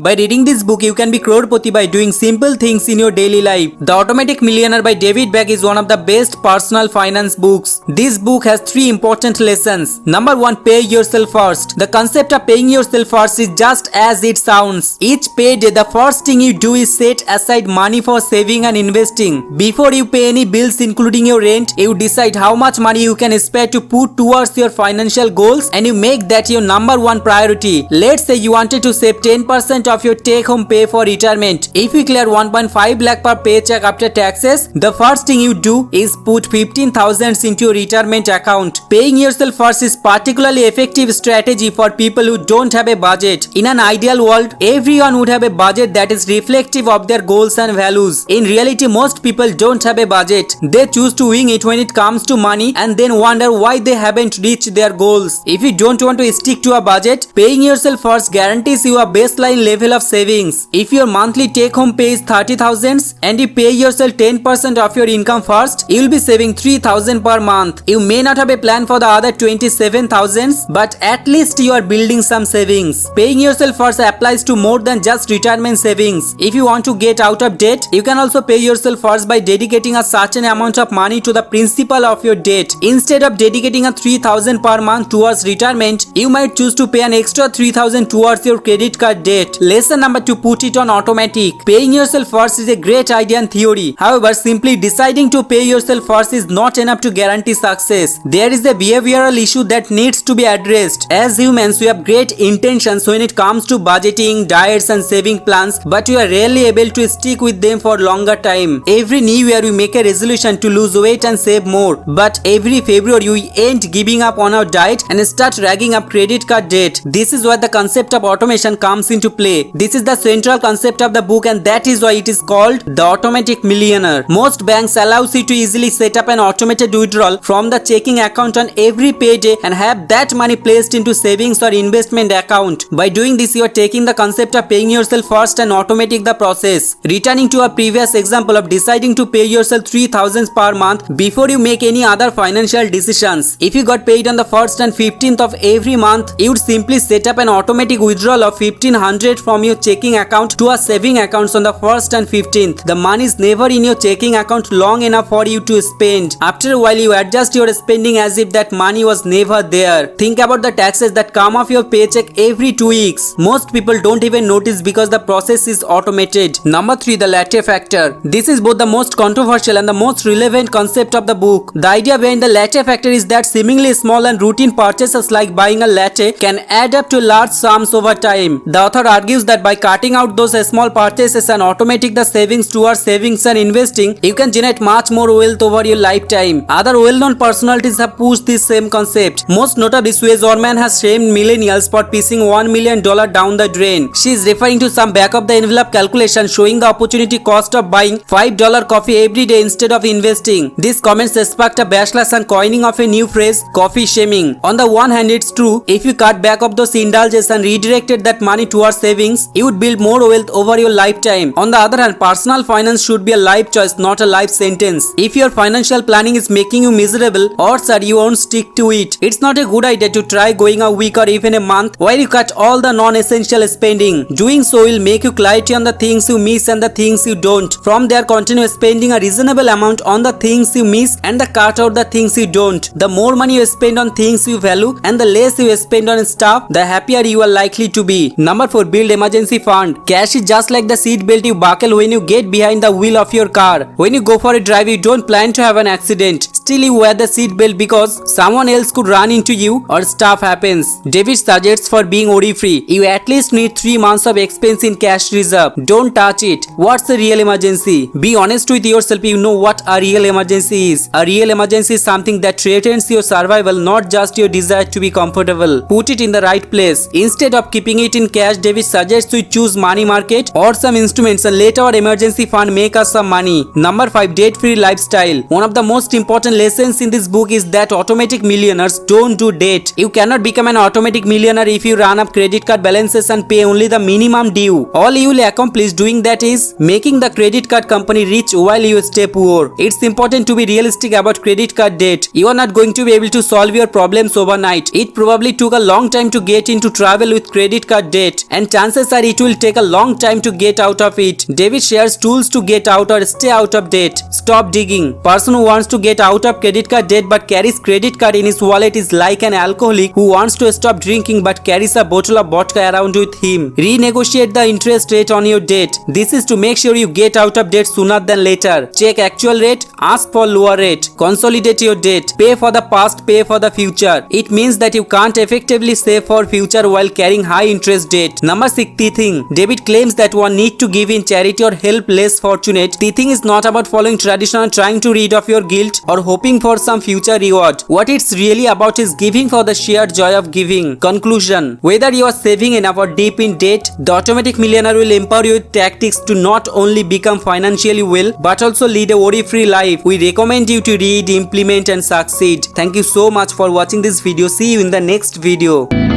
By reading this book, you can be crorepati by doing simple things in your daily life. The Automatic Millionaire by Bach is one of the best personal finance books. This book has 3 important lessons. Number 1, pay yourself first. The concept of paying yourself first is just as it sounds. Each payday, the first thing you do is set aside money for saving and investing. Before you pay any bills including your rent, you decide how much money you can spare to put towards your financial goals and you make that your number 1 priority. Let's say you wanted to save 10% of your take-home pay for retirement. If you clear 1.5 lakh per paycheck after taxes, the first thing you do is put 15,000 into your retirement account. Paying yourself first is particularly effective strategy for people who don't have a budget. In an ideal world, everyone would have a budget that is reflective of their goals and values. In reality, most people don't have a budget. They choose to wing it when it comes to money and then wonder why they haven't reached their goals. If you don't want to stick to a budget, paying yourself first guarantees you a baseline level of savings. If your monthly take-home pay is 30,000 and you pay yourself 10% of your income first, you will be saving 3,000 per month. You may not have a plan for the other 27,000, but at least you are building some savings. Paying yourself first applies to more than just retirement savings. If you want to get out of debt, you can also pay yourself first by dedicating a certain amount of money to the principal of your debt. Instead of dedicating a 3,000 per month towards retirement, you might choose to pay an extra 3,000 towards your credit card debt. Lesson number 2, put it on automatic. Paying yourself first is a great idea in theory. However, simply deciding to pay yourself first is not enough to guarantee success. There is a behavioral issue that needs to be addressed. As humans, we have great intentions when it comes to budgeting, diets and saving plans, but we are rarely able to stick with them for longer time. Every new year we make a resolution to lose weight and save more, but every February we end giving up on our diet and start racking up credit card debt. This is where the concept of automation comes into play. This is the central concept of the book and that is why it is called The Automatic Millionaire. Most banks allows you to easily set up an automated withdrawal from the checking account on every payday and have that money placed into savings or investment account. By doing this, you are taking the concept of paying yourself first and automating the process. Returning to our previous example of deciding to pay yourself 3,000 per month before you make any other financial decisions. If you got paid on the 1st and 15th of every month, you would simply set up an automatic withdrawal of 1,500 from your checking account to a saving accounts on the 1st and 15th. The money is never in your checking account long enough for you to spend. After a while, you adjust your spending as if that money was never there. Think about the taxes that come off your paycheck every 2 weeks. Most people don't even notice because the process is automated. Number 3, the latte factor. This is both the most controversial and the most relevant concept of the book. The idea behind the latte factor is that seemingly small and routine purchases like buying a latte can add up to large sums over time. The author argues that by cutting out those small purchases and automating the savings towards savings and investing, you can generate much more wealth over your lifetime. Other well-known personalities have pushed this same concept. Most notably, Suez Orman has shamed millennials for pissing $1 million down the drain. She is referring to some back-of-the-envelope calculation showing the opportunity cost of buying $5 coffee every day instead of investing. These comments sparked a backlash and coining of a new phrase, coffee shaming. On the one hand, it's true, if you cut back of those indulgences and redirected that money towards savings, you would build more wealth over your lifetime. On the other hand, personal finance should be a life choice, not a life sentence. If your financial planning is making you miserable, odds are you won't stick to it. It's not a good idea to try going a week or even a month where you cut all the non-essential spending. Doing so will make you clarity on the things you miss and the things you don't. From there, continue spending a reasonable amount on the things you miss and cut out the things you don't. The more money you spend on things you value and the less you spend on stuff, the happier you are likely to be. Number 4, build emergency fund. Cash is just like the seat belt you buckle when you get behind the wheel of your car. When you go for a drive, you don't plan to have an accident. Still, you wear the seat belt because someone else could run into you or stuff happens. David suggests for being worry-free, you at least need 3 months of expense in cash reserve. Don't touch it. What's a real emergency? Be honest with yourself. You know what a real emergency is. A real emergency is something that threatens your survival, not just your desire to be comfortable. Put it in the right place. Instead of keeping it in cash, David suggests we choose money market or some instruments and let our emergency fund make us some money. Number 5, debt-free lifestyle. One of the most important lessons in this book is that automatic millionaires don't do debt. You cannot become an automatic millionaire if you run up credit card balances and pay only the minimum due. All you will accomplish doing that is making the credit card company rich while you stay poor. It's important to be realistic about credit card debt. You are not going to be able to solve your problems overnight. It probably took a long time to get into trouble with credit card debt, and chances are it will take a long time to get out of it. David shares tools to get out or stay out of debt. Stop digging. Person who wants to get out of credit card debt but carries credit card in his wallet is like an alcoholic who wants to stop drinking but carries a bottle of vodka around with him. Renegotiate the interest rate on your debt. This is to make sure you get out of debt sooner than later. Check actual rate, ask for lower rate. Consolidate your debt. Pay for the past, pay for the future. It means that you can't effectively save for future while carrying high interest debt. Number 6, teething. David claims that one need to give in charity or help less fortunate. Teething is not about following tradition and trying to rid of your guilt or hoping for some future reward. What it's really about is giving for the sheer joy of giving. Conclusion: whether you are saving enough or deep in debt, the Automatic Millionaire will empower you with tactics to not only become financially well but also lead a worry-free life. We recommend you to read, implement and succeed. Thank you so much for watching this video. See you in the next video.